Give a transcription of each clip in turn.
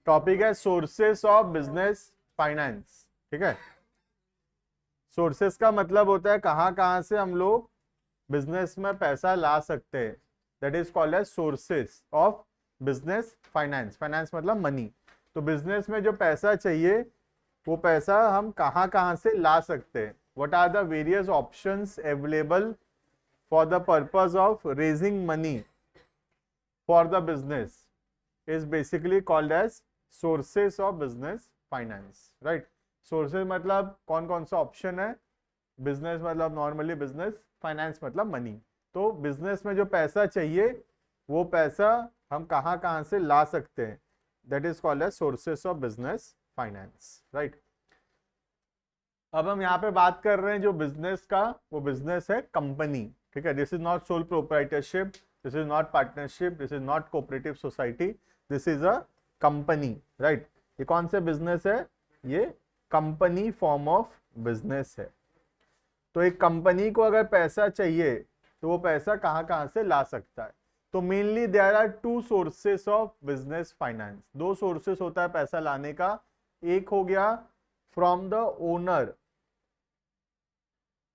Topic है sources of business finance. ठीक है, सोर्सेस का मतलब होता है कहां कहां से हम लोग बिजनेस में पैसा ला सकते हैं। That is called as sources of business finance. Finance मतलब मनी। तो बिजनेस में जो पैसा चाहिए वो पैसा हम कहां कहां से ला सकते हैं। What are the various options available for the purpose of raising money for the business is basically called as sources of business finance, right? sources मतलब कौन कौन सा ऑप्शन है, बिजनेस मतलब नॉर्मली बिजनेस, फाइनेंस मतलब मनी। तो business में जो पैसा चाहिए वो पैसा हम कहां कहां से ला सकते हैं, that is called as sources of business finance, right. अब हम यहाँ पे बात कर रहे हैं जो बिजनेस का, वो बिजनेस है कंपनी। ठीक है, this is not sole proprietorship, this is not partnership, this is not cooperative society, this is a company, right. ये कौन से बिजनेस है, ये कंपनी फॉर्म ऑफ बिजनेस है। तो एक कंपनी को अगर पैसा चाहिए तो वो पैसा कहां कहां से ला सकता है। तो mainly there are two sources of business finance. दो सोर्सेस होता है पैसा लाने का। एक हो गया from the owner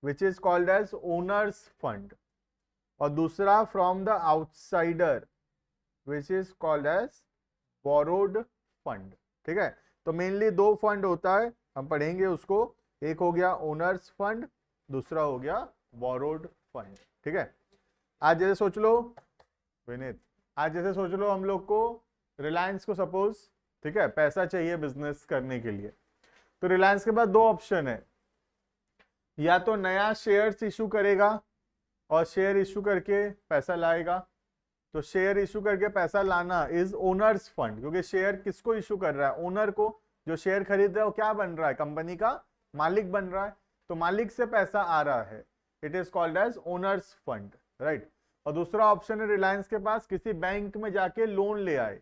which is called as owners fund, और दूसरा from the outsider which is called as borrowed fund. ठीक है, तो मेनली दो फंड होता है, हम पढ़ेंगे उसको। एक हो गया ओनर्स फंड, दूसरा हो गया बोरोड फंड। ठीक है, आज जैसे सोच लो विनीत, आज जैसे सोच लो हम लोग को रिलायंस को सपोज, ठीक है, पैसा चाहिए बिजनेस करने के लिए। तो रिलायंस के पास दो ऑप्शन है, या तो नया शेयर्स इशू करेगा और शेयर इशू करके पैसा लाएगा। तो शेयर इशू करके पैसा लाना इज ओनर्स फंड, क्योंकि शेयर किसको इशू कर रहा है, ओनर को। जो शेयर खरीद रहा है वो क्या बन रहा है, कंपनी का मालिक बन रहा है। तो मालिक से पैसा आ रहा है, it is called as owners fund, right. और दूसरा ऑप्शन है रिलायंस के पास, किसी बैंक में जाके लोन ले आए,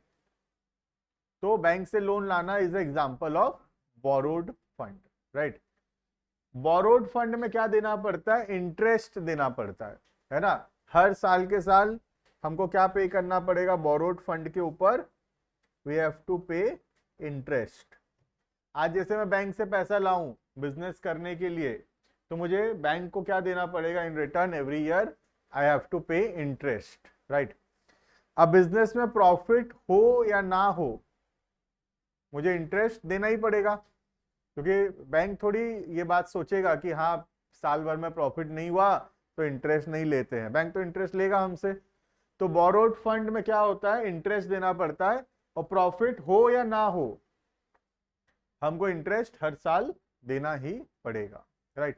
तो बैंक से लोन लाना is example of borrowed fund, right. Borrowed fund में क्या देना पड़ता है, इंटरेस्ट देना पड़ता है ना। हर साल के साल हमको क्या पे करना पड़ेगा बोरोड फंड के ऊपर, we have to pay interest. आज जैसे मैं बैंक से पैसा लाऊं बिजनेस करने के लिए, तो मुझे बैंक को क्या देना पड़ेगा in return, every year I have to pay interest, right. अब बिजनेस में प्रॉफिट हो या ना हो, मुझे इंटरेस्ट देना ही पड़ेगा, क्योंकि बैंक थोड़ी ये बात सोचेगा कि हाँ साल भर में प्रॉफिट नहीं हुआ तो इंटरेस्ट नहीं लेते हैं, बैंक तो इंटरेस्ट लेगा हमसे। तो बोरोड फंड में क्या होता है, इंटरेस्ट देना पड़ता है, और प्रॉफिट हो या ना हो हमको इंटरेस्ट हर साल देना ही पड़ेगा, राइट।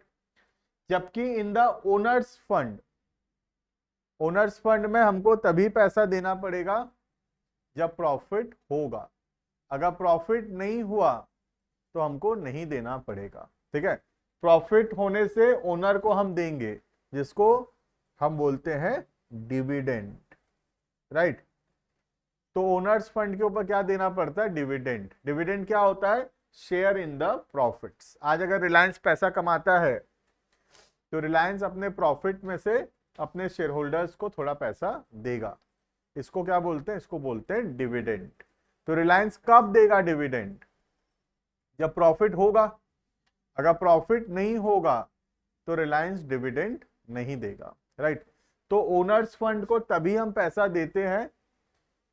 जबकि in the owners fund, owners fund में हमको तभी पैसा देना पड़ेगा जब प्रॉफिट होगा। अगर प्रॉफिट नहीं हुआ तो हमको नहीं देना पड़ेगा। ठीक है, प्रॉफिट होने से ओनर को हम देंगे, जिसको हम बोलते हैं डिविडेंड, राइट। तो ओनर्स फंड के ऊपर क्या देना पड़ता है, डिविडेंड। डिविडेंड क्या होता है, शेयर इन द प्रॉफिट्स। आज अगर रिलायंस पैसा कमाता है तो रिलायंस अपने प्रॉफिट में से अपने शेयर होल्डर्स को थोड़ा पैसा देगा, इसको क्या बोलते हैं, इसको बोलते हैं डिविडेंड। तो रिलायंस कब देगा डिविडेंड, जब प्रॉफिट होगा। अगर प्रॉफिट नहीं होगा तो रिलायंस डिविडेंड नहीं देगा, राइट। तो ओनर्स फंड को तभी हम पैसा देते हैं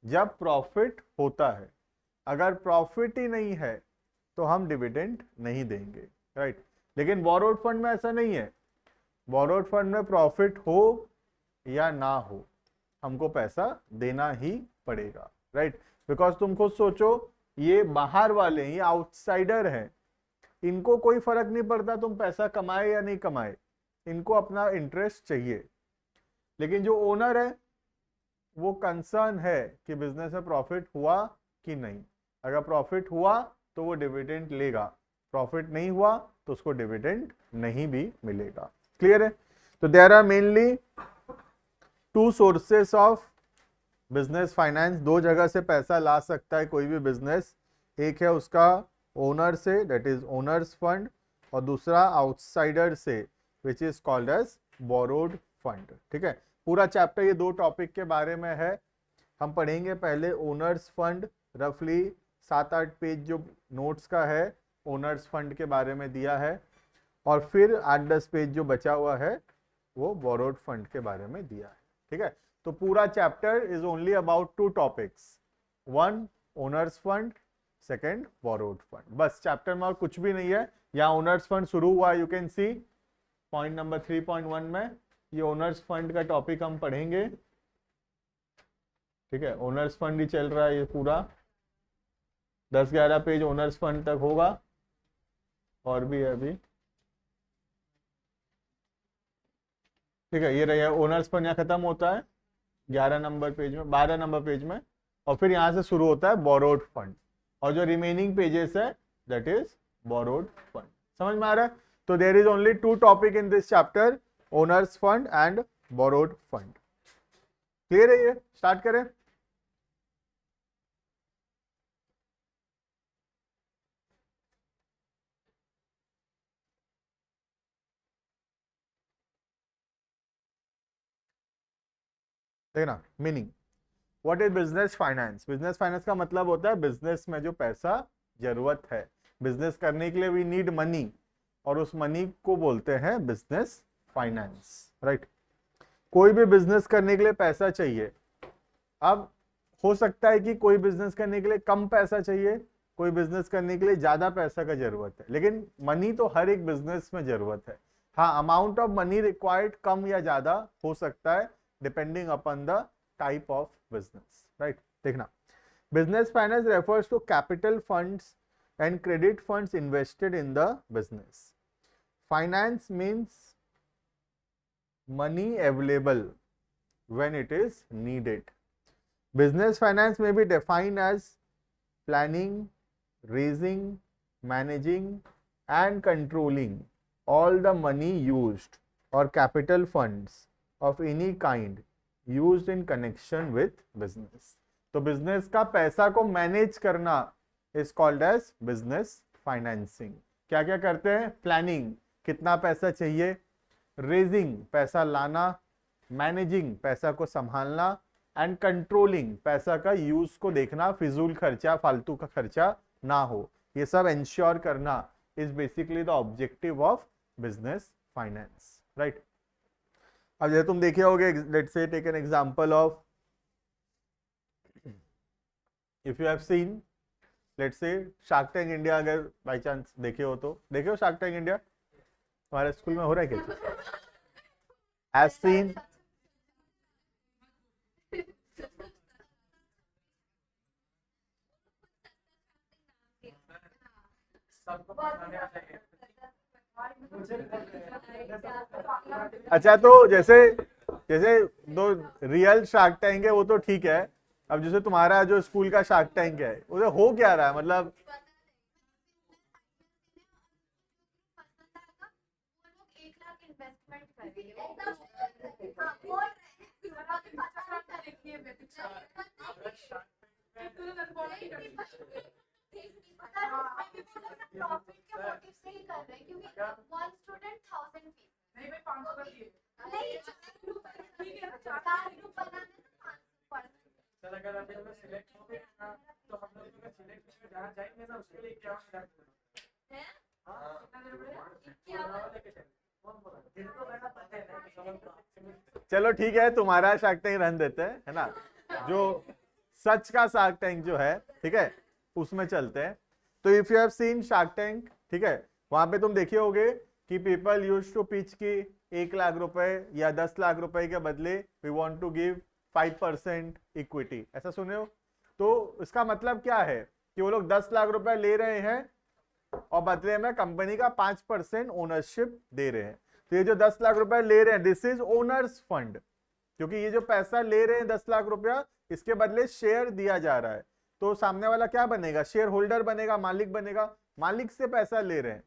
जब प्रॉफिट होता है। अगर प्रॉफिट ही नहीं है तो हम डिविडेंड नहीं देंगे, राइट। लेकिन बोरोड फंड में ऐसा नहीं है। बोरोड फंड में प्रॉफिट हो या ना हो हमको पैसा देना ही पड़ेगा, राइट। बिकॉज तुम खुद सोचो, ये बाहर वाले, ये आउटसाइडर हैं, इनको कोई फर्क नहीं पड़ता तुम पैसा कमाए या नहीं कमाए, इनको अपना इंटरेस्ट चाहिए। लेकिन जो ओनर है वो कंसर्न है कि बिजनेस में प्रॉफिट हुआ कि नहीं। अगर प्रॉफिट हुआ तो वो डिविडेंड लेगा, प्रॉफिट नहीं हुआ तो उसको डिविडेंड नहीं भी मिलेगा। क्लियर है। तो there are mainly two sources of business finance. दो जगह से पैसा ला सकता है कोई भी बिजनेस। एक है उसका ओनर से, दैट इज ओनर्स फंड, और दूसरा आउटसाइडर से, which is called as borrowed fund. ठीक है, पूरा चैप्टर ये दो टॉपिक के बारे में है। हम पढ़ेंगे पहले ओनर्स फंड, रफली 7-8 पेज जो नोट्स का है ओनर्स फंड के बारे में दिया है, और फिर 8-10 पेज जो बचा हुआ है वो बोरोड फंड के बारे में दिया है। ठीक है, तो पूरा chapter is only about 2 topics, 1 owner's fund, second borrowed fund. बस चैप्टर में और कुछ भी नहीं है। यहाँ ओनर्स फंड शुरू हुआ, you can see point number 3.1 में ये ओनर्स फंड का टॉपिक हम पढ़ेंगे। ठीक है, ओनर्स फंड ही चल रहा है ये पूरा, 10-11 पेज ओनर्स फंड तक होगा, और भी है अभी। ठीक है, ये रही ओनर्स फंड, यहाँ खत्म होता है 11 नंबर पेज में, 12 नंबर पेज में, और फिर यहाँ से शुरू होता है बोरोड फंड, और जो रिमेनिंग पेजेस है दैट इज बोरोड फंड। समझ में आ रहा है? तो there is only 2 topic in this chapter, owners fund and borrowed fund. Clear है? ये स्टार्ट करें। देखना meaning, what is business finance? Business finance का मतलब होता है बिजनेस में जो पैसा जरूरत है, बिजनेस करने के लिए वी नीड मनी, और उस मनी को बोलते हैं बिजनेस फाइनेंस। राइट, कोई भी बिजनेस करने के लिए पैसा चाहिए। अब हो सकता है कि कोई बिजनेस करने के लिए कम पैसा चाहिए, कोई बिजनेस करने के लिए ज्यादा पैसा का जरूरत है, लेकिन मनी तो हर एक बिजनेस में जरूरत है। हाँ, अमाउंट ऑफ मनी रिक्वायर्ड कम या ज्यादा हो सकता है depending upon the type of business. Right, देखना, business finance refers to capital funds and credit funds invested in the business. Finance means money available when it is needed. Business finance may be defined as planning, raising, managing and controlling all the money used or capital funds of any kind used in connection with business. तो business का पैसा को manage करना is called as business financing. क्या क्या करते हैं? Planning, कितना पैसा चाहिए, रेजिंग, पैसा लाना, मैनेजिंग, पैसा को संभालना, एंड कंट्रोलिंग, पैसा का यूज को देखना, फिजूल खर्चा, फालतू का खर्चा ना हो, ये सब इंश्योर करना is basically the objective of business finance. Right, अब जैसे तुम देखे होगे, let's say take an example of, if you have seen let's say shark tank India, अगर बाई चांस देखे हो तो देखे हो शार्क टैंक इंडिया? हमारे स्कूल में हो रहा है क्या? एज सीन, अच्छा, तो जैसे जैसे दो रियल शार्क टैंक है वो तो ठीक है, अब जैसे तुम्हारा जो स्कूल का शार्क टैंक है उधर हो क्या रहा है? मतलब अगर अभी हम सिलेक्ट हो गए ना तो हम लोग का सिलेक्ट में जहाँ जाएंगे ना उसके लिए क्या है? चलो ठीक है, तुम्हारा शार्क टैंक रहने देते हैं, है ना, जो सच का शार्क टैंक जो है, ठीक है, उसमें चलते हैं। तो if you have scene shark tank, ठीक है, वहां पे तुम देखे होगे कि पीपल यूज टू पिच की 1 लाख रुपए या 10 लाख रुपए के बदले we want to give 5% equity, ऐसा सुने हो? तो इसका मतलब क्या है कि वो लोग 10 लाख रुपए ले रहे हैं और बदले में कंपनी का 5% ओनरशिप दे रहे हैं। तो ये जो 10 लाख रुपए ले रहे हैं, दिस इज ओनर्स फंड, क्योंकि ये जो पैसा ले रहे हैं 10 लाख रुपया, इसके बदले शेयर दिया जा रहा है। तो सामने वाला क्या बनेगा? शेयर होल्डर बनेगा, मालिक बनेगा, मालिक से पैसा ले रहे हैं।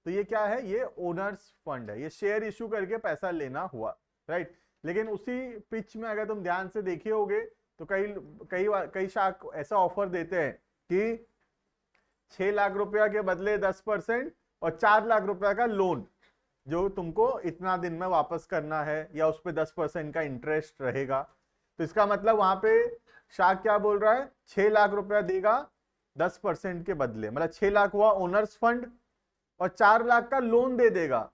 तो ये क्या है? ये ओनर्स फंड है, ये शेयर इश्यू करके पैसा लेना हुआ। राइट, लेकिन उसी पिच में अगर तुम ध्यान से देखे होगे तो कई शार्क ऐसा ऑफर देते हैं कि 6 लाख रुपया के बदले 10% और 4 लाख रुपया का लोन जो तुमको इतना दिन में वापस करना है, या उस पर 10% का इंटरेस्ट रहेगा। तो इसका मतलब वहां पे शार्क क्या बोल रहा है? 6 लाख रुपया देगा 10% के बदले, मतलब 6 लाख हुआ ओनर्स फंड और 4 लाख का लोन दे देगा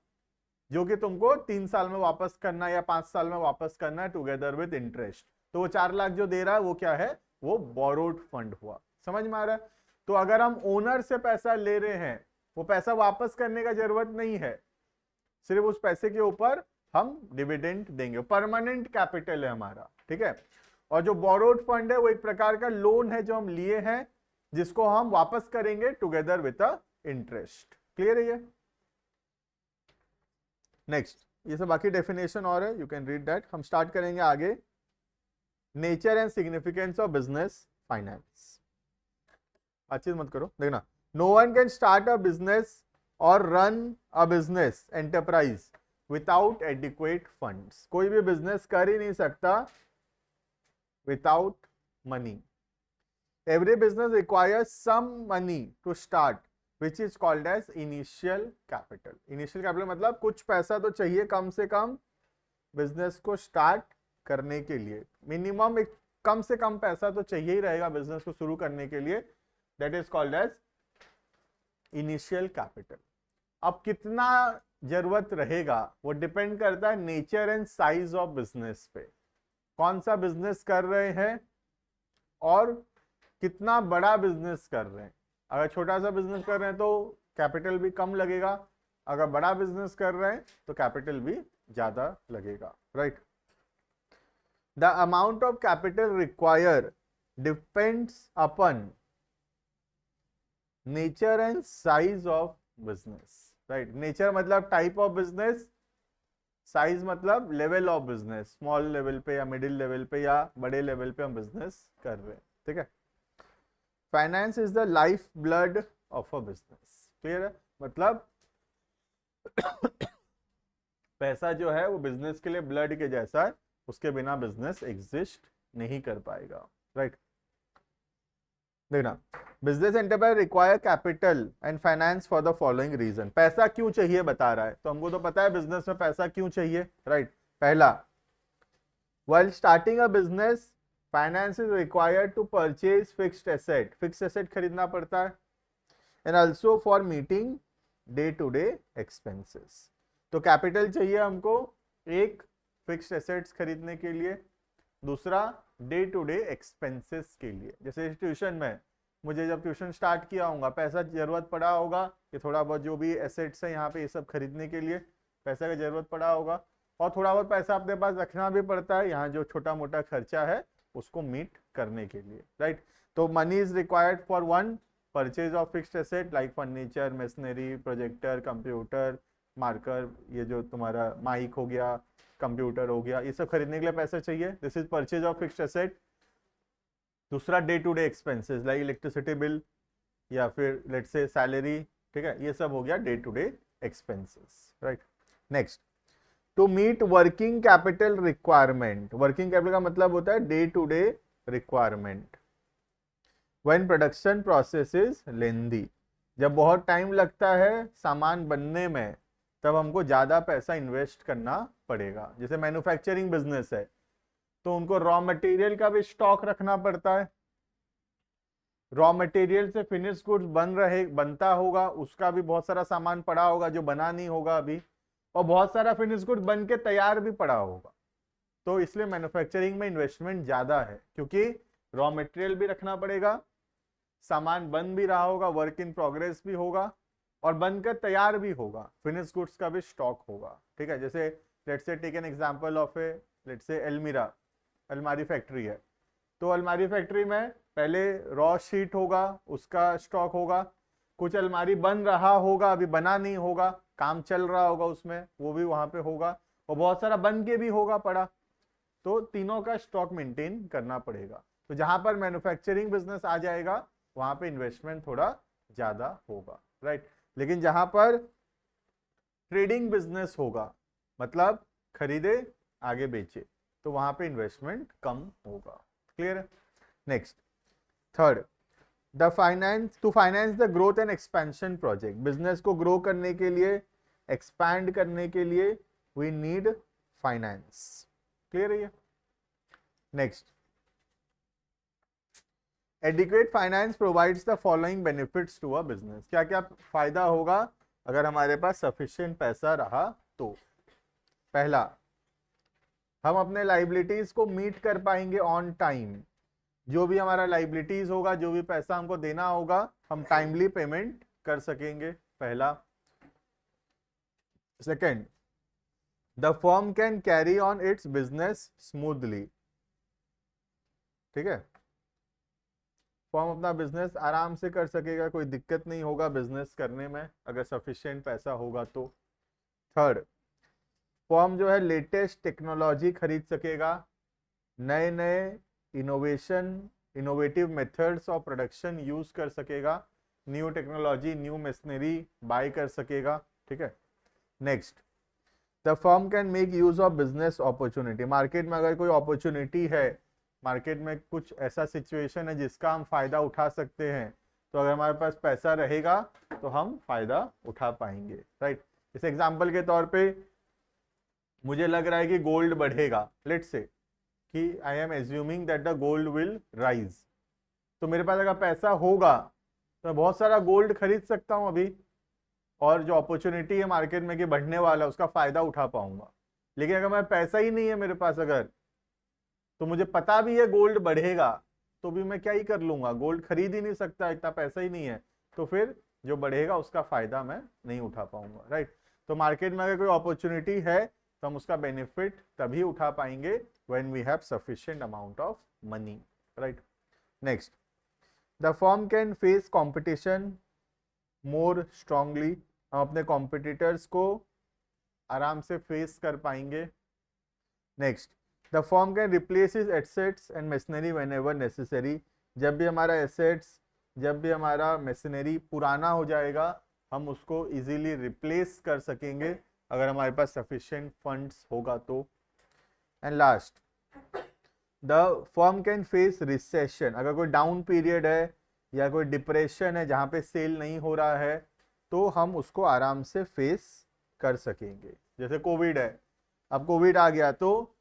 जो कि तुमको 3 साल में वापस करना है या 5 साल में वापस करना है टुगेदर विद इंटरेस्ट। तो वो 4 लाख जो दे रहा है वो क्या है, वो बोरोड फंड हुआ। समझ में आ रहा है? तो अगर हम ओनर से पैसा ले रहे हैं, वो पैसा वापस करने का जरूरत नहीं है, सिर्फ उस पैसे के ऊपर हम डिविडेंड देंगे, परमानेंट कैपिटल है हमारा, ठीक है। और जो बोरोड फंड है वो एक प्रकार का लोन है जो हम लिए हैं, जिसको हम वापस करेंगे टुगेदर विद इंटरेस्ट। क्लियर है ये? नेक्स्ट, ये सब बाकी डेफिनेशन और है, यू कैन रीड दैट। हम स्टार्ट करेंगे आगे, nature and significance of business finance. अच्छी मत करो, देखना, no one can start a business और run a business enterprise without adequate funds. कोई भी बिजनेस कर ही नहीं सकता without money. Every business requires some money to start which is called as initial capital। initial capital मतलब कुछ पैसा तो चाहिए कम से कम बिजनेस को स्टार्ट करने के लिए, मिनिमम एक कम से कम पैसा तो चाहिए ही रहेगा बिजनेस को शुरू करने के लिए, that is called as initial capital. अब कितना जरूरत रहेगा वो डिपेंड करता है nature and size of business पे, कौन सा बिजनेस कर रहे हैं और कितना बड़ा बिजनेस कर रहे हैं। अगर छोटा सा बिजनेस कर रहे हैं तो कैपिटल भी कम लगेगा, अगर बड़ा बिजनेस कर रहे हैं तो कैपिटल भी ज्यादा लगेगा, right. The amount of capital require depends upon nature and size of business, right. Nature मतलब टाइप ऑफ बिजनेस, साइज मतलब level of business, small level पे या मिडिल लेवल पे या बड़े लेवल पे हम बिजनेस कर रहे हैं, ठीक है। Finance is the life blood of a business. Clear है? मतलब पैसा जो है वो बिजनेस के लिए ब्लड के जैसा है, उसके बिना बिजनेस एग्जिस्ट नहीं कर पाएगा, राइट। देखना, business enterprise require capital and finance for the following reason. पैसा क्यों चाहिए बता रहा है, तो हमको तो पता है बिजनेस में पैसा क्यों चाहिए, राइट। पहला, while starting a business finance is required to purchase fixed asset. Fixed asset खरीदना पड़ता है, and also for meeting day to day expenses. तो कैपिटल चाहिए हमको, एक फिक्स्ड एसेट्स खरीदने के लिए, दूसरा डे टू डे एक्सपेंसेस के लिए। जैसे ट्यूशन में मुझे जब ट्यूशन स्टार्ट किया होगा पैसा जरूरत पड़ा होगा कि थोड़ा बहुत जो भी एसेट्स है यहाँ पे ये सब खरीदने के लिए पैसा की जरूरत पड़ा होगा, और थोड़ा बहुत पैसा अपने पास रखना भी पड़ता है यहाँ जो छोटा मोटा खर्चा है उसको मीट करने के लिए, राइट। तो money is required for one purchase of fixed asset like furniture, machinery, projector, computer, marker, ये जो तुम्हारा माइक हो गया, कंप्यूटर हो गया, ये सब खरीदने के लिए पैसा चाहिए, this is purchase of fixed asset. दूसरा day to day expenses like electricity bill या फिर लेट्स से सैलरी, ठीक है, ये सब हो गया day to day expenses, right. Next, to meet working capital requirement. Working capital का मतलब होता है day to day requirement. When production process is lengthy, जब बहुत टाइम लगता है सामान बनने में तब हमको ज्यादा पैसा इन्वेस्ट करना पड़ेगा। जैसे मैन्युफैक्चरिंग बिजनेस है तो उनको रॉ मटेरियल का भी स्टॉक रखना पड़ता है, रॉ मटेरियल से फिनिश गुड्स बनता होगा, उसका भी बहुत सारा सामान पड़ा होगा जो बना नहीं होगा अभी, और बहुत सारा फिनिश गुड बन के तैयार भी पड़ा होगा। तो इसलिए मैन्युफैक्चरिंग में इन्वेस्टमेंट ज्यादा है, क्योंकि रॉ मटेरियल भी रखना पड़ेगा, सामान बन भी रहा होगा, वर्क इन प्रोग्रेस भी होगा, और बनकर तैयार भी होगा, फिनिश गुड्स का भी स्टॉक होगा, ठीक है। जैसे let's say take an example of a let's say अलमीरा, अलमारी फैक्ट्री है, तो अलमारी फैक्ट्री में पहले रॉ शीट होगा, उसका स्टॉक होगा, कुछ अलमारी बन रहा होगा, अभी बना नहीं होगा, काम चल रहा होगा उसमें, वो भी वहां पे होगा, और बहुत सारा बन के भी होगा पड़ा, तो तीनों का स्टॉक मेंटेन करना पड़ेगा। तो जहां पर मैन्युफैक्चरिंग बिजनेस आ जाएगा वहां पे इन्वेस्टमेंट थोड़ा ज्यादा होगा, राइट। लेकिन जहां पर ट्रेडिंग बिजनेस होगा, मतलब खरीदे आगे बेचे, तो वहां पे इन्वेस्टमेंट कम होगा। क्लियर है? Next, third, the finance to finance the growth and expansion project. Business को ग्रो करने के लिए, एक्सपैंड करने के लिए वी नीड फाइनेंस। क्लियर है ये? Next, adequate finance provides the following benefits to a business. क्या क्या फायदा होगा अगर हमारे पास सफिशिएंट पैसा रहा तो? पहला, हम अपने लाइबिलिटीज को मीट कर पाएंगे ऑन टाइम। जो भी हमारा लाइबिलिटीज होगा, जो भी पैसा हमको देना होगा, हम टाइमली पेमेंट कर सकेंगे, पहला। Second, the firm can carry on it's business smoothly. ठीक है, फर्म अपना बिजनेस आराम से कर सकेगा, कोई दिक्कत नहीं होगा बिजनेस करने में अगर सफिशिएंट पैसा होगा तो। थर्ड, फर्म जो है लेटेस्ट टेक्नोलॉजी खरीद सकेगा, नए नए innovative methods of production use कर सकेगा, new technology, new machinery buy कर सकेगा। ठीक है, next, the firm can make use of business opportunity. Market में अगर कोई अपॉर्चुनिटी है, मार्केट में कुछ ऐसा सिचुएशन है जिसका हम फायदा उठा सकते हैं, तो अगर हमारे पास पैसा रहेगा तो हम फायदा उठा पाएंगे, राइट। इस एग्जांपल के तौर पे मुझे लग रहा है कि गोल्ड बढ़ेगा, लेट्स से कि I am assuming that the gold will rise, तो मेरे पास अगर पैसा होगा तो मैं बहुत सारा गोल्ड खरीद सकता हूं अभी, और जो अपॉर्चुनिटी है मार्केट में कि बढ़ने वाला है उसका फायदा उठा पाऊंगा। लेकिन अगर मैं पैसा ही नहीं है मेरे पास अगर, तो मुझे पता भी है गोल्ड बढ़ेगा, तो भी मैं क्या ही कर लूंगा, गोल्ड खरीद ही नहीं सकता, इतना पैसा ही नहीं है, तो फिर जो बढ़ेगा उसका फायदा मैं नहीं उठा पाऊंगा, राइट। तो मार्केट में अगर कोई अपॉर्चुनिटी है तो हम उसका बेनिफिट तभी उठा पाएंगे when we have sufficient amount of money, right. Next, the firm can face competition more strongly. हम अपने कॉम्पिटिटर्स को आराम से फेस कर पाएंगे। Next, the firm can replace is assets and machinery whenever necessary. जब भी हमारा एसेट्स, जब भी हमारा मशीनरी पुराना हो जाएगा, हम उसको इजीली रिप्लेस कर सकेंगे अगर हमारे पास सफिशिएंट फंड्स होगा तो। And last, the firm can face recession. अगर कोई डाउन पीरियड है या कोई डिप्रेशन है जहाँ पे सेल नहीं हो रहा है, तो हम उसको आराम से फेस कर सकेंगे। जैसे कोविड है, अब कोविड आ गया तो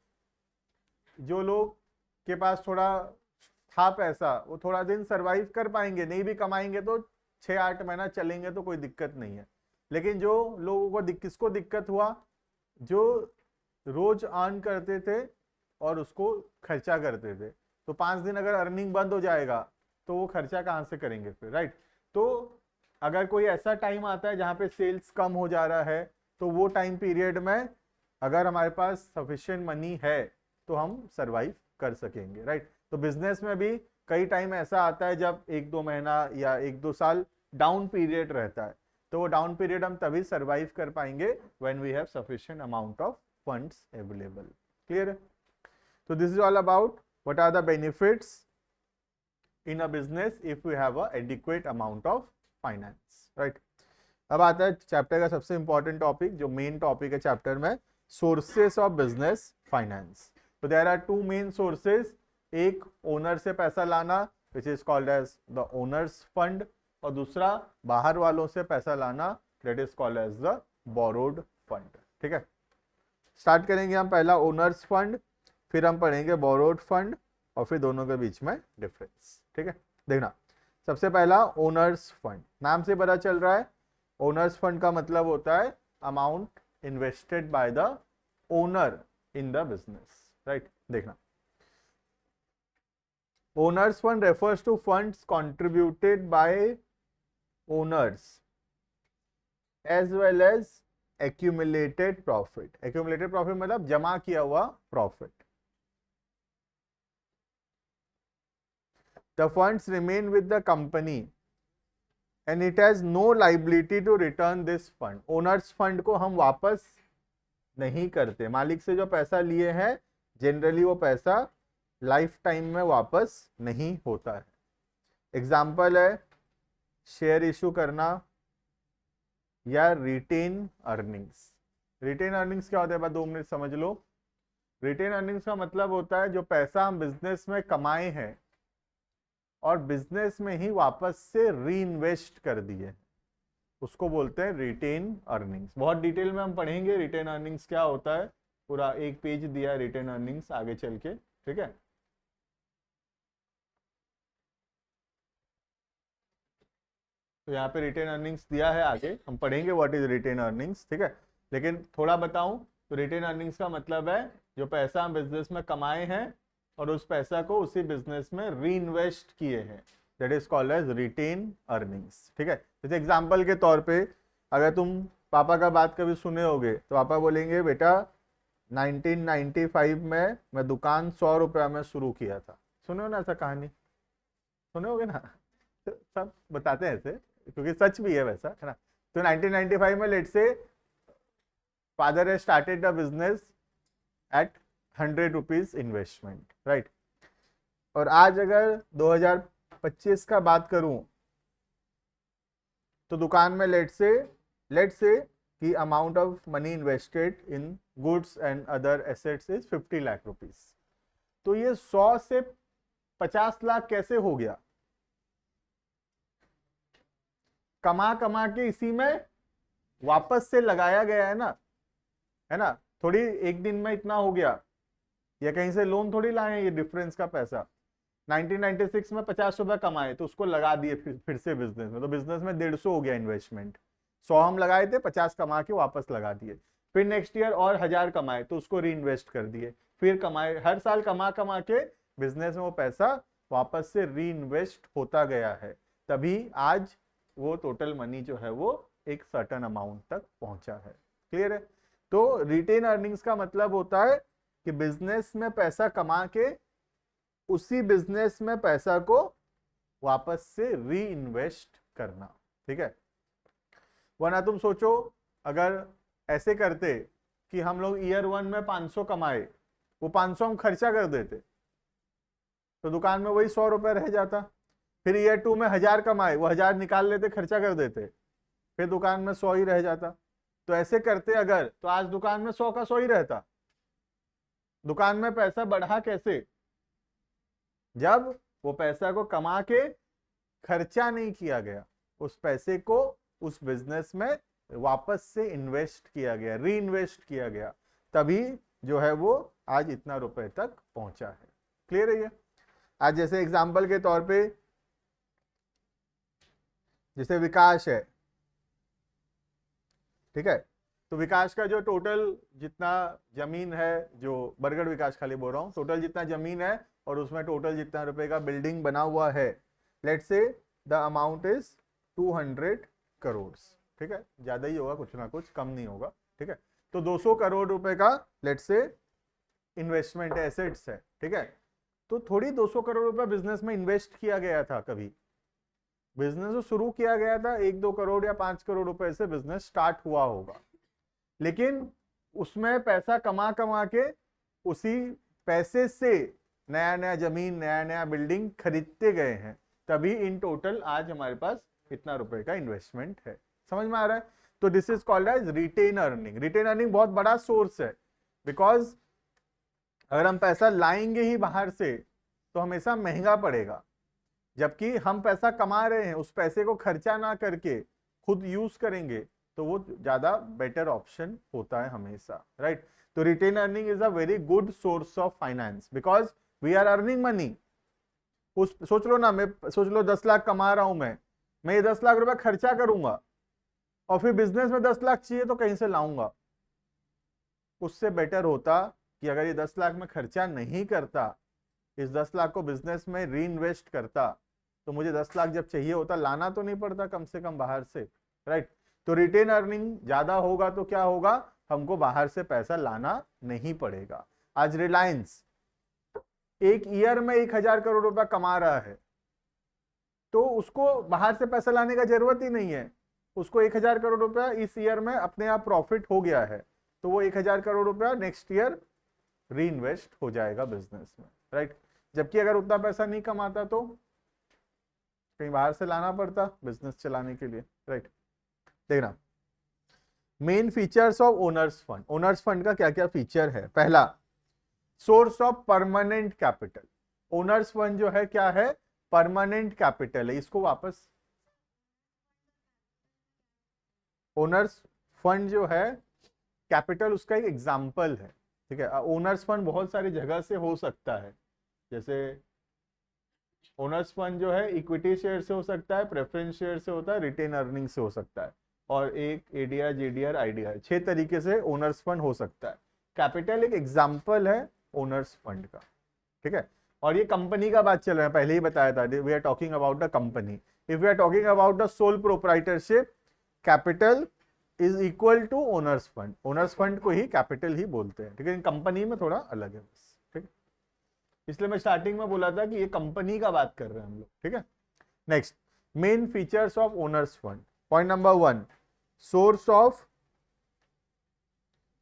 जो लोग के पास थोड़ा था पैसा वो थोड़ा दिन सरवाइव कर पाएंगे, नहीं भी कमाएंगे तो 6-8 महीना चलेंगे तो कोई दिक्कत नहीं है। लेकिन जो लोगों को किसको दिक्कत हुआ, जो रोज अर्न करते थे और उसको खर्चा करते थे, तो 5 दिन अगर अर्निंग बंद हो जाएगा तो वो खर्चा कहाँ से करेंगे फिर, राइट। तो अगर कोई ऐसा टाइम आता है जहाँ पे सेल्स कम हो जा रहा है, तो वो टाइम पीरियड में अगर हमारे पास सफिशिएंट मनी है तो हम सरवाइव कर सकेंगे, राइट। तो बिजनेस में भी कई टाइम ऐसा आता है जब 1-2 महीना या 1-2 साल डाउन पीरियड रहता है, तो वो डाउन पीरियड हम तभी सरवाइव कर पाएंगे when we have sufficient amount of funds available. Clear है? तो this is all about what are the benefits in a business if we have a adequate amount of finance, right। अब आता है chapter का सबसे important topic, जो main topic है chapter में, सोर्सेस ऑफ बिजनेस फाइनेंस। तो देयर आर 2 मेन सोर्सेस, एक ओनर से पैसा लाना which is called as the owners fund, और दूसरा बाहर वालों से पैसा लाना that is called as the borrowed fund. ठीक है, स्टार्ट करेंगे हम पहला ओनर्स फंड, फिर हम पढ़ेंगे बोरोड फंड, और फिर दोनों के बीच में डिफरेंस। ठीक है, देखना, सबसे पहला ओनर्स फंड। नाम से पता चल रहा है ओनर्स फंड का मतलब होता है amount invested by the owner in the business, right. देखना, owner's fund refers to funds contributed by owners as well as accumulated profit. Accumulated profit मतलब जमा किया हुआ profit. The funds remain with the company and it has no liability to return this fund. Owners fund को हम वापस नहीं करते, मालिक से जो पैसा लिए हैं जनरली वो पैसा लाइफ टाइम में वापस नहीं होता है। एग्जाम्पल है शेयर इशू करना या रिटेन अर्निंग्स। रिटेन अर्निंग्स क्या होता है, 2 मिनट समझ लो। रिटेन अर्निंग्स का मतलब होता है जो पैसा हम बिजनेस में कमाए हैं और बिजनेस में ही वापस से री इन्वेस्ट कर दिए, उसको बोलते हैं रिटेन अर्निंग्स। बहुत डिटेल में हम पढ़ेंगे रिटेन अर्निंग्स क्या होता है, पूरा 1 पेज दिया है रिटेन अर्निंग्स आगे चल के। ठीक है, तो यहाँ पे रिटेन अर्निंग्स दिया है, आगे हम पढ़ेंगे व्हाट इज रिटेन अर्निंग्स, ठीक है। लेकिन थोड़ा बताऊं तो रिटेन अर्निंग्स का मतलब है जो पैसा हम बिजनेस में कमाए हैं और उस पैसा को उसी बिजनेस में री इन्वेस्ट किए हैं, that is called as retained earnings, ठीक है। जैसे एग्जाम्पल के तौर पे अगर तुम पापा का बात कभी सुने होगे तो पापा बोलेंगे बेटा 1995 में मैं दुकान 100 रुपया में शुरू किया था। सुने हो ना ऐसा कहानी, सुने होगे ना सब बताते हैं ऐसे क्योंकि सच भी है वैसा, है ना। तो 1995 में let's say father has started the business at 100 rupees investment, right. और आज अगर 2025 का बात करूं तो दुकान में लेट्स से कि amount of money invested in goods and other assets is 50 lakh rupees. तो ये 100 से 50 लाख कैसे हो गया? कमा कमा के इसी में वापस से लगाया गया है ना। थोड़ी एक दिन में इतना हो गया या कहीं से लोन थोड़ी लाए हैं ये डिफरेंस का पैसा। 1996 में 50 रुपए कमाए तो उसको लगा दिए फिर से बिजनेस में, तो बिजनेस में 150 हो गया इन्वेस्टमेंट। 100 हम लगाए थे, 50 कमा के वापस लगा दिए। फिर नेक्स्ट ईयर और 1000 कमाए तो उसको री इन्वेस्ट कर दिए, फिर कमाए, हर साल कमा कमा के बिजनेस में वो पैसा वापस से री इन्वेस्ट होता गया है, तभी आज वो टोटल मनी जो है वो एक सर्टेन अमाउंट तक पहुंचा है। क्लियर है? तो रिटेन अर्निंग्स का मतलब होता है कि बिजनेस में पैसा कमा के उसी बिजनेस में पैसा को वापस से री इन्वेस्ट करना, ठीक है। वरना तुम सोचो अगर ऐसे करते कि हम लोग ईयर 1 में 500 कमाए, वो 500 हम खर्चा कर देते तो दुकान में वही 100 रुपए रह जाता। फिर ईयर 2 में 1000 कमाए, वो 1000 निकाल लेते, खर्चा कर देते, फिर दुकान में 100 ही रह जाता। तो ऐसे करते अगर तो आज दुकान में 100 का 100 ही रहता। दुकान में पैसा बढ़ा कैसे? जब वो पैसा को कमा के खर्चा नहीं किया गया, उस पैसे को उस बिजनेस में वापस से इन्वेस्ट किया गया, री इन्वेस्ट किया गया, तभी जो है वो आज इतना रुपए तक पहुंचा है। क्लियर है ये? आज जैसे एग्जांपल के तौर पे जैसे विकास है, ठीक है। तो विकास का जो टोटल जितना जमीन है, जो बरगढ़ विकास खाली बोल रहा हूँ, टोटल जितना जमीन है और उसमें टोटल जितना रुपए का बिल्डिंग बना हुआ है, let's say the amount is 200 crore, ठीक है। ज्यादा ही होगा, कुछ ना कुछ कम नहीं होगा, ठीक है। तो 200 करोड़ रुपए का लेट्स से इन्वेस्टमेंट एसेट्स है, ठीक है। तो थोड़ी 200 करोड़ रुपए बिजनेस में इन्वेस्ट किया गया था, कभी बिजनेस तो शुरू किया गया था 1-2 करोड़ या 5 करोड़ रुपए से बिजनेस स्टार्ट हुआ होगा, लेकिन उसमें पैसा कमा कमा के उसी पैसे से नया नया जमीन, नया नया बिल्डिंग खरीदते गए हैं, तभी इन टोटल आज हमारे पास इतना रुपए का इन्वेस्टमेंट है। समझ में आ रहा है? तो this is called as retained earning. Retained earning बहुत बड़ा सोर्स है, बिकॉज अगर हम पैसा लाएंगे ही बाहर से तो हमेशा महंगा पड़ेगा, जबकि हम पैसा कमा रहे हैं, उस पैसे को खर्चा ना करके खुद यूज करेंगे तो वो ज्यादा बेटर ऑप्शन होता है हमेशा, राइट। तो retained earning is a very good source of finance because we are earning money. उस सोच लो ना, मैं सोच लो 10 लाख कमा रहा हूं, मैं ये 10 लाख रुपए खर्चा करूंगा और फिर बिजनेस में 10 लाख चाहिए तो कहीं से लाऊंगा। उससे बेटर होता कि अगर ये 10 लाख में खर्चा नहीं करता, इस 10 लाख को बिजनेस में री इन्वेस्ट करता, तो मुझे 10 लाख जब चाहिए होता लाना तो नहीं पड़ता कम से कम बाहर से, राइट। तो रिटेन अर्निंग ज्यादा होगा तो क्या होगा, हमको बाहर से पैसा लाना नहीं पड़ेगा। आज रिलायंस एक ईयर में 1000 करोड़ रुपया कमा रहा है, तो उसको बाहर से पैसा लाने का जरूरत ही नहीं है। उसको 1000 करोड़ रुपया इस ईयर में अपने आप प्रॉफिट हो गया है, तो वो 1000 करोड़ रुपया नेक्स्ट ईयर री इन्वेस्ट हो जाएगा बिजनेस में, राइट। जबकि अगर उतना पैसा नहीं कमाता तो कहीं बाहर से लाना पड़ता बिजनेस चलाने के लिए, राइट। देखना main features of owner's fund. Owners fund का क्या क्या फीचर है? पहला, source of permanent capital. Owner's fund जो है क्या है? परमानेंट कैपिटल है। इसको वापस, ओनर्स फंड जो है कैपिटल उसका एक एग्जाम्पल है, ठीक है। ओनर्स फंड बहुत सारी जगह से हो सकता है, जैसे ओनर्स फंड जो है इक्विटी शेयर से हो सकता है, प्रेफरेंस शेयर से होता है, रिटेन अर्निंग से हो सकता है, और एक एडीआर, जेडीआर, आईडीआर, 6 तरीके से ओनर्स फंड हो सकता है। कैपिटल एक एग्जाम्पल है ओनर्स फंड का, ठीक है। और ये कंपनी का बात चल रहा है, पहले ही बताया था, we are talking about the company. If we are talking about the sole proprietorship, capital is equal to owners fund. Owners fund को ही कैपिटल ही बोलते हैं, ठीक है। कंपनी में थोड़ा अलग है बस, ठीक है। इसलिए मैं स्टार्टिंग में बोला था कि ये कंपनी का बात कर रहे हैं हम लोग, ठीक है। Next, main features of owner's fund. Point number 1, source of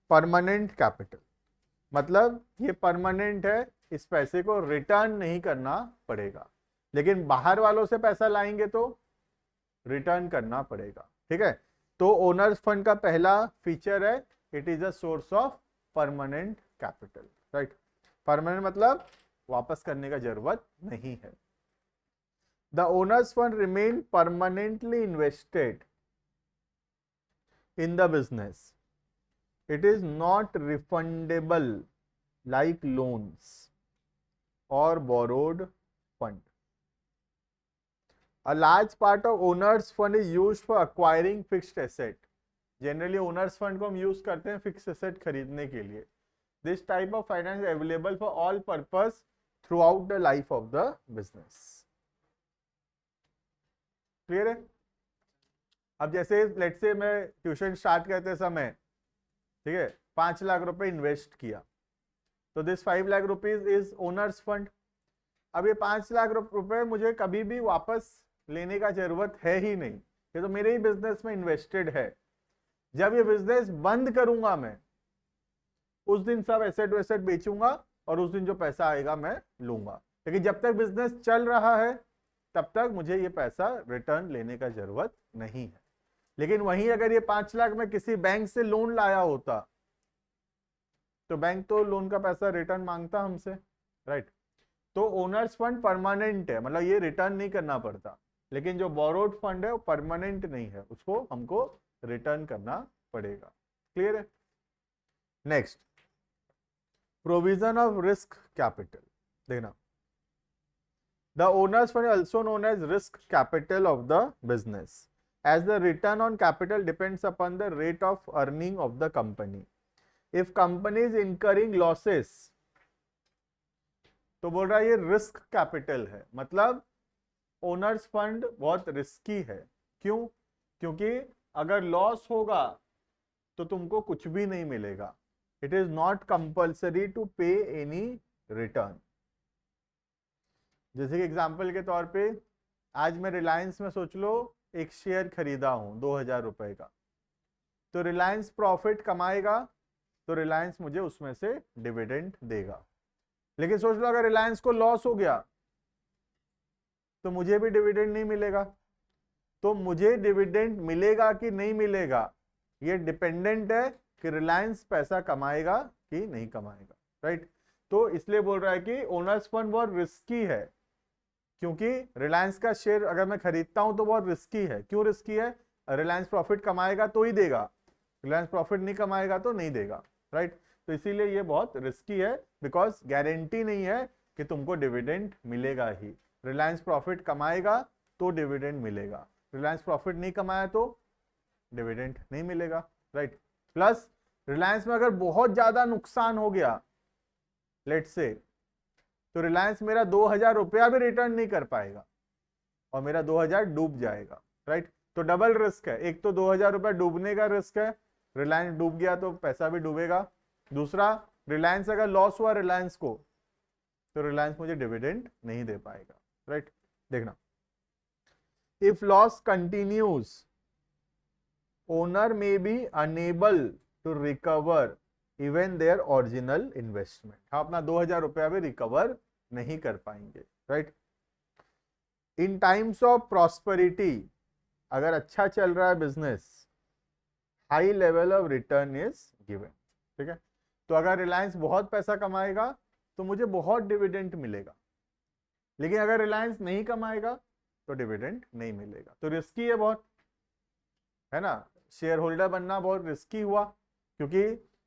permanent capital, मतलब ये परमानेंट है, इस पैसे को रिटर्न नहीं करना पड़ेगा। लेकिन बाहर वालों से पैसा लाएंगे तो रिटर्न करना पड़ेगा, ठीक है। तो ओनर्स फंड का पहला फीचर है, it is a source of permanent capital, right. Permanent मतलब वापस करने का जरूरत नहीं है। The owner's fund remain permanently invested in the business, it is not refundable like loans or borrowed fund. A large part of owners fund is used for acquiring fixed asset. Generally owners fund को हम use करते हैं fix asset खरीदने के लिए। This type of finance is available for all purpose throughout the life of the business. Clear है? अब जैसे लेट्स से मैं ट्यूशन स्टार्ट करते समय, ठीक है, 5 लाख रुपए इन्वेस्ट किया, तो this 5 lakh rupees is owner's fund. अब ये 5 लाख रुपए मुझे कभी भी वापस लेने का जरूरत है ही नहीं, ये तो मेरे ही बिजनेस में इन्वेस्टेड है। जब ये बिजनेस बंद करूंगा मैं, उस दिन सब एसेट वेसेट बेचूंगा और उस दिन जो पैसा आएगा मैं लूंगा। लेकिन जब तक बिजनेस चल रहा है तब तक मुझे ये पैसा रिटर्न लेने का जरूरत नहीं है। लेकिन वहीं अगर ये 5 लाख मैं किसी बैंक से लोन लाया होता तो बैंक तो लोन का पैसा रिटर्न मांगता हमसे, राइट। तो ओनर्स फंड परमानेंट है, मतलब ये रिटर्न नहीं करना पड़ता। लेकिन जो बोरोड फंड है वो परमानेंट नहीं है, उसको हमको रिटर्न करना पड़ेगा। क्लियर है? Next, provision of risk capital. देखना, the owners fund also known as risk capital of the business, as the return on capital depends upon the rate of earning of the company. If company is incurring losses, तो बोल रहा है ये risk capital है, मतलब owner's fund बहुत risky है। क्यों? क्योंकि अगर लॉस होगा तो तुमको कुछ भी नहीं मिलेगा। It is not compulsory to pay any return. जैसे कि एग्जाम्पल के तौर पे, आज मैं रिलायंस में सोच लो एक शेयर खरीदा हूं 2000 रुपए का, तो रिलायंस प्रॉफिट कमाएगा तो रिलायंस मुझे उसमें से डिविडेंड देगा। लेकिन सोच लो अगर रिलायंस को लॉस हो गया तो मुझे भी डिविडेंड नहीं मिलेगा। तो मुझे डिविडेंड मिलेगा कि नहीं मिलेगा ये डिपेंडेंट है कि रिलायंस पैसा कमाएगा कि नहीं कमाएगा, राइट। तो इसलिए बोल रहा है कि ओनर्स फंड बहुत रिस्की है, क्योंकि रिलायंस का शेयर अगर मैं खरीदता हूं तो बहुत रिस्की है। क्यों रिस्की है? रिलायंस प्रॉफिट कमाएगा तो ही देगा, रिलायंस प्रॉफिट नहीं कमाएगा तो नहीं देगा, राइट। तो इसीलिए ये बहुत रिस्की है, बिकॉज गारंटी नहीं है कि तुमको डिविडेंड मिलेगा ही। रिलायंस प्रॉफिट कमाएगा तो डिविडेंड मिलेगा, रिलायंस प्रॉफिट नहीं कमाया तो डिविडेंड नहीं मिलेगा, राइट। प्लस रिलायंस में अगर बहुत ज्यादा नुकसान हो गया लेट्स से, तो रिलायंस मेरा 2000 रुपया भी रिटर्न नहीं कर पाएगा और मेरा 2000 डूब जाएगा, राइट। तो डबल रिस्क है, एक तो 2000 रुपया डूबने का रिस्क है, रिलायंस डूब गया तो पैसा भी डूबेगा। दूसरा, रिलायंस अगर लॉस हुआ रिलायंस को, तो रिलायंस मुझे डिविडेंड नहीं दे पाएगा, राइट। देखना, if loss continues owner may be unable to recover even their original investment. हम अपना 2000 रुपया भी रिकवर नहीं कर पाएंगे, right. In times of prosperity, अगर अच्छा चल रहा है business, high level of return is given, ठीक है। तो अगर रिलायंस बहुत पैसा कमाएगा तो मुझे बहुत डिविडेंड मिलेगा, लेकिन अगर रिलायंस नहीं कमाएगा तो डिविडेंड नहीं मिलेगा। तो रिस्की है बहुत, है ना। शेयर होल्डर बनना बहुत रिस्की हुआ, क्योंकि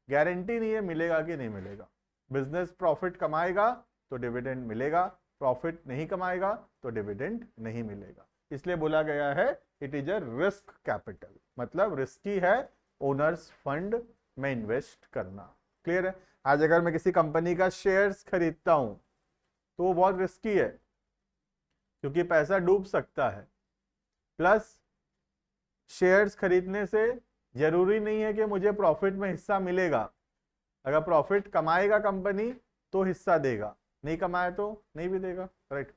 गारंटी नहीं है मिलेगा कि नहीं मिलेगा। बिजनेस प्रॉफिट कमाएगा तो डिविडेंड मिलेगा, प्रॉफिट नहीं कमाएगा तो डिविडेंड नहीं मिलेगा। इसलिए बोला गया है it is a risk capital, मतलब रिस्की है ओनर्स फंड में इन्वेस्ट करना। क्लियर है? आज अगर मैं किसी कंपनी का शेयर्स खरीदता हूं तो वो बहुत रिस्की है क्योंकि पैसा डूब सकता है। प्लस शेयर्स खरीदने से जरूरी नहीं है कि मुझे प्रॉफिट में हिस्सा मिलेगा। अगर प्रॉफिट कमाएगा कंपनी तो हिस्सा देगा, नहीं कमाया तो नहीं भी देगा। Right.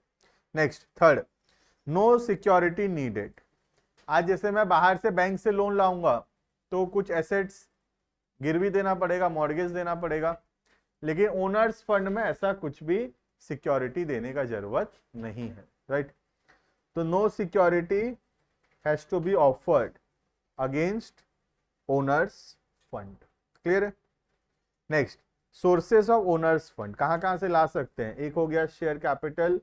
Next, third, no security needed. आज जैसे मैं बाहर से बैंक से लोन लाऊंगा तो कुछ एसेट्स गिरवी देना पड़ेगा, मॉर्गेज देना पड़ेगा, लेकिन ओनर्स फंड में ऐसा कुछ भी सिक्योरिटी देने का जरूरत नहीं है। राइट। तो no security has to be offered against owner's fund. Clear है? Next, sources of owner's fund कहां कहां से ला सकते हैं? एक हो गया शेयर कैपिटल,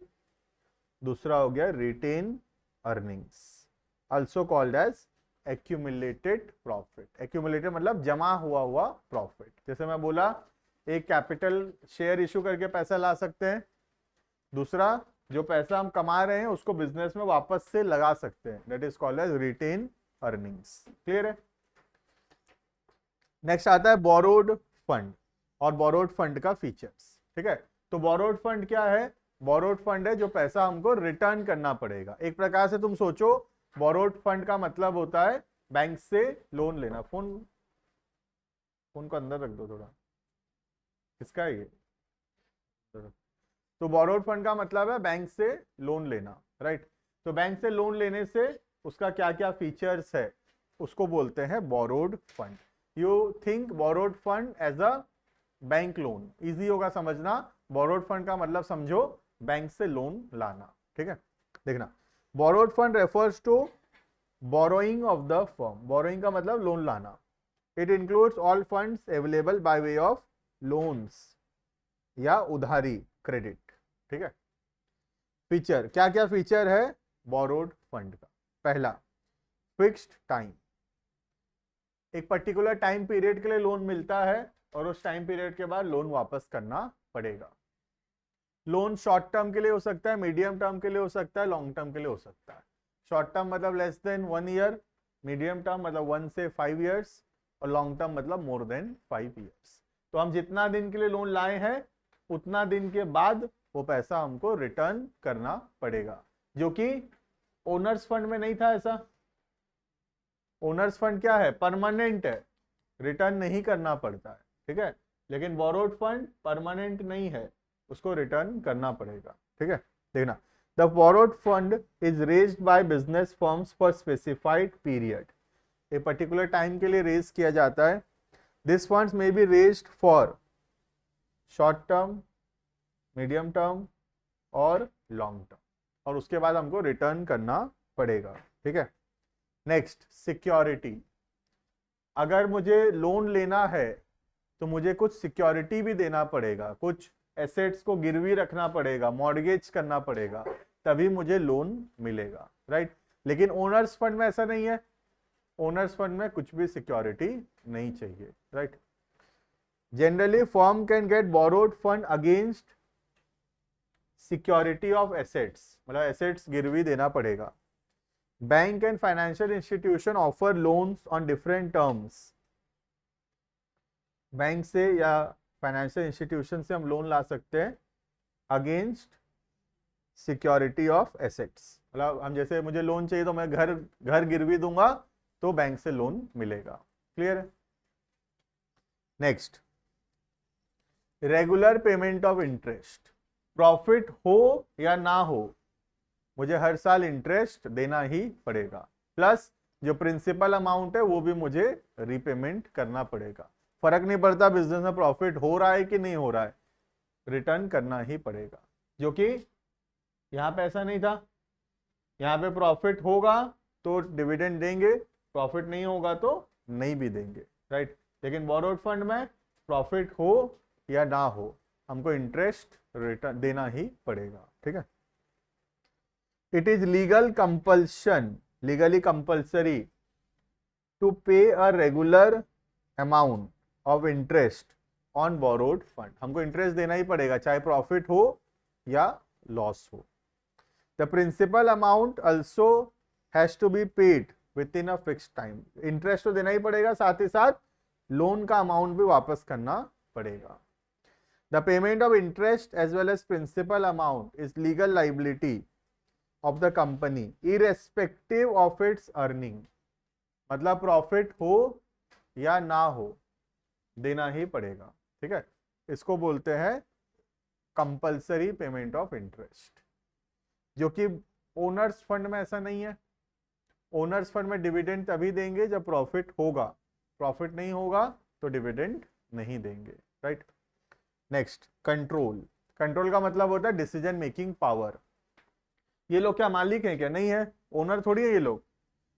दूसरा हो गया retained earnings, also called as accumulated profit. Accumulated मतलब जमा हुआ प्रॉफिट। जैसे मैं बोला एक कैपिटल शेयर इशू करके पैसा ला सकते हैं, दूसरा जो पैसा हम कमा रहे हैं उसको बिजनेस में वापस से लगा सकते हैं, that is called as retained earnings. Clear है? नेक्स्ट आता है बोरोड फंड और बोरोड फंड का फीचर्स। ठीक है, तो बोरोड फंड क्या है? बोरोड फंड है जो पैसा हमको रिटर्न करना पड़ेगा। एक प्रकार से तुम सोचो बोरोड फंड का मतलब होता है बैंक से लोन लेना। फोन को अंदर रख दो थोड़ा, किसका है ये? तो बोरोड फंड का मतलब है बैंक से लोन लेना। राइट। तो बैंक से लोन लेने से उसका क्या क्या फीचर्स है उसको बोलते हैं borrowed fund. You think borrowed fund as a bank loan, easy होगा समझना। बोरोड फंड का मतलब समझो बैंक से लोन लाना। ठीक है, देखना, borrowed fund refers to borrowing of the firm. Borrowing का मतलब लोन लाना। It includes all funds available by way of loans या उधारी, क्रेडिट। ठीक है। फीचर, क्या क्या फीचर है बोरोड फंड का? पहला, फिक्स्ड टाइम। एक पर्टिकुलर टाइम पीरियड के लिए लोन मिलता है और उस टाइम पीरियड के बाद लोन वापस करना पड़ेगा। लोन शॉर्ट टर्म के लिए हो सकता है, मीडियम टर्म के लिए हो सकता है, लॉन्ग टर्म के लिए हो सकता है। शॉर्ट टर्म मतलब less than 1 year, medium term मतलब 1 से 5 ईयर्स, और लॉन्ग टर्म मतलब मोर देन 5 ईयर्स। तो हम जितना दिन के लिए लोन लाए हैं उतना दिन के बाद वो पैसा हमको रिटर्न करना पड़ेगा, जो कि ओनर्स फंड में नहीं था ऐसा। ओनर्स फंड क्या है? परमानेंट है, रिटर्न नहीं करना पड़ता है। ठीक है, लेकिन बोरोड फंड परमानेंट नहीं है, उसको रिटर्न करना पड़ेगा। ठीक है, देखना, the borrowed fund is raised by business firms for specified period. एक पर्टिकुलर टाइम के लिए रेज किया जाता है। This funds may be raised for short term, medium term और लॉन्ग टर्म, और उसके बाद हमको रिटर्न करना पड़ेगा। ठीक है। Next, security. अगर मुझे लोन लेना है तो मुझे कुछ सिक्योरिटी भी देना पड़ेगा, कुछ एसेट्स को गिरवी रखना पड़ेगा, मॉर्गेज करना पड़ेगा, तभी मुझे लोन मिलेगा। राइट। लेकिन ओनर्स फंड में ऐसा नहीं है। ओनर्स फंड में कुछ भी सिक्योरिटी नहीं चाहिए। Right. Generally firm can get borrowed fund against security of assets, मतलब एसेट्स गिरवी देना पड़ेगा। Bank and financial institution offer loans on different terms. Bank से या फाइनेंशियल इंस्टीट्यूशन से हम लोन ला सकते हैं अगेंस्ट सिक्योरिटी ऑफ एसेट्स। मतलब हम जैसे मुझे लोन चाहिए तो मैं घर गिरवी दूंगा तो बैंक से लोन मिलेगा। क्लियर है? Next, regular payment of interest. Profit हो या ना हो मुझे हर साल इंटरेस्ट देना ही पड़ेगा, प्लस जो प्रिंसिपल अमाउंट है वो भी मुझे रीपेमेंट करना पड़ेगा। फर्क नहीं पड़ता बिजनेस में प्रॉफिट हो रहा है कि नहीं हो रहा है, रिटर्न करना ही पड़ेगा। जो कि यहाँ पे ऐसा नहीं था, यहाँ पे प्रॉफिट होगा तो डिविडेंड देंगे, प्रॉफिट नहीं होगा तो नहीं भी देंगे। राइट। लेकिन बोरोड फंड में प्रॉफिट हो या ना हो हमको इंटरेस्ट रिटर्न देना ही पड़ेगा। ठीक है। It is legal compulsion, legally compulsory to pay a regular amount of interest on borrowed fund. हमको इंटरेस्ट देना ही पड़ेगा चाहे प्रॉफिट हो या लॉस हो। The principal amount also has to be paid within a fixed time. Interest तो देना ही पड़ेगा, साथ ही साथ लोन का अमाउंट भी वापस करना पड़ेगा। The payment of interest as well as principal amount is legal liability of the company irrespective of its earning. मतलब प्रॉफिट हो या ना हो, देना ही पड़ेगा। ठीक है, इसको बोलते हैं कंपल्सरी पेमेंट ऑफ इंटरेस्ट, जो कि ओनर्स फंड में ऐसा नहीं है। ओनर्स फंड में डिविडेंड तभी देंगे जब प्रॉफिट होगा, प्रॉफिट नहीं होगा तो डिविडेंड नहीं देंगे। राइट। Next, control. कंट्रोल का मतलब होता है डिसीजन मेकिंग पावर। ये लोग क्या मालिक हैं क्या? नहीं है, ओनर थोड़ी है ये लोग।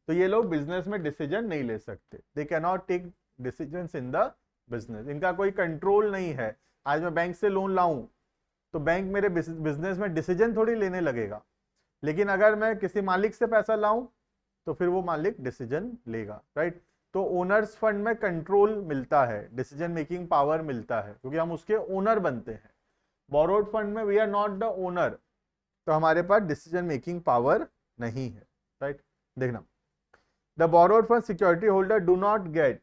तो ये लोग बिजनेस में डिसीजन नहीं ले सकते। They can not take decisions in the business. इनका कोई कंट्रोल नहीं है। आज मैं बैंक से लोन लाऊं तो बैंक मेरे बिजनेस में डिसीजन थोड़ी लेने लगेगा, लेकिन अगर मैं किसी मालिक से पैसा लाऊं तो फिर वो मालिक डिसीजन लेगा। राइट। तो ओनर्स फंड में कंट्रोल मिलता है, डिसीजन मेकिंग पावर मिलता है, क्योंकि हम उसके ओनर बनते हैं। बोरोड फंड में we are not the owner, तो हमारे पास डिसीजन मेकिंग पावर नहीं है। राइट। देखना, the borrowed fund security holder do not get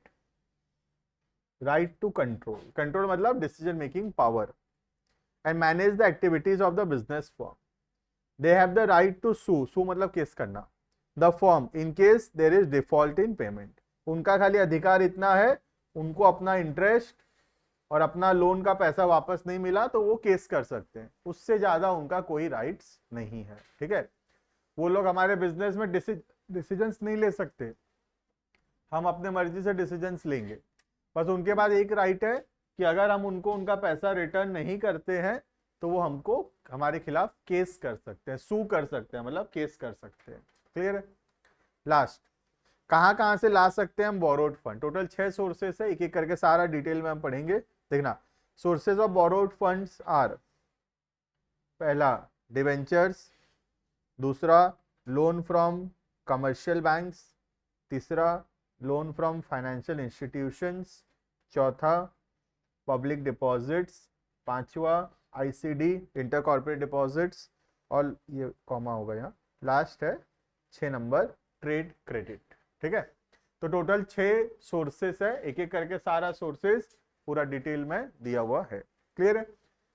right to control. Control मतलब decision making power and manage the activities of the business firm. They have the right to sue, sue मतलब case करना, the firm in case there is default in payment. उनका खाली अधिकार इतना है, उनको अपना इंटरेस्ट और अपना लोन का पैसा वापस नहीं मिला तो वो केस कर सकते हैं, उससे ज्यादा उनका कोई राइट्स नहीं है। ठीक है, वो लोग हमारे बिजनेस में डिसीजंस नहीं ले सकते, हम अपने मर्जी से डिसीजंस लेंगे। बस उनके पास एक राइट है कि अगर हम उनको उनका पैसा रिटर्न नहीं करते हैं तो वो हमको हमारे खिलाफ केस कर सकते हैं, सू कर सकते हैं, मतलब केस कर सकते हैं। क्लियर है। लास्ट, कहां से ला सकते हैं हम बोरोड फंड? टोटल 6 सोर्सेस है, एक एक करके सारा डिटेल में हम पढ़ेंगे। देखना, sources of borrowed funds are, पहला डिवेंचर्स, दूसरा लोन फ्रॉम कमर्शियल बैंक्स, तीसरा लोन फ्रॉम फाइनेंशियल इंस्टीट्यूशंस, चौथा पब्लिक डिपॉजिट्स, पांचवा आईसीडी इंटर कॉर्पोरेट डिपॉजिट्स, और ये कॉमा होगा यहाँ, लास्ट है 6 नंबर ट्रेड क्रेडिट। ठीक है, तो टोटल 6 सोर्सेस है, एक एक करके सारा सोर्सेस पूरा डिटेल में दिया हुआ है। क्लियर है।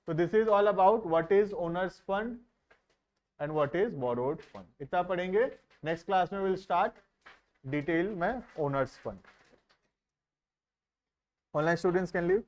तो this is all about what is owners fund and what is borrowed fund, इतना पढ़ेंगे। नेक्स्ट क्लास में विल स्टार्ट डिटेल में owner's fund. Online students can leave.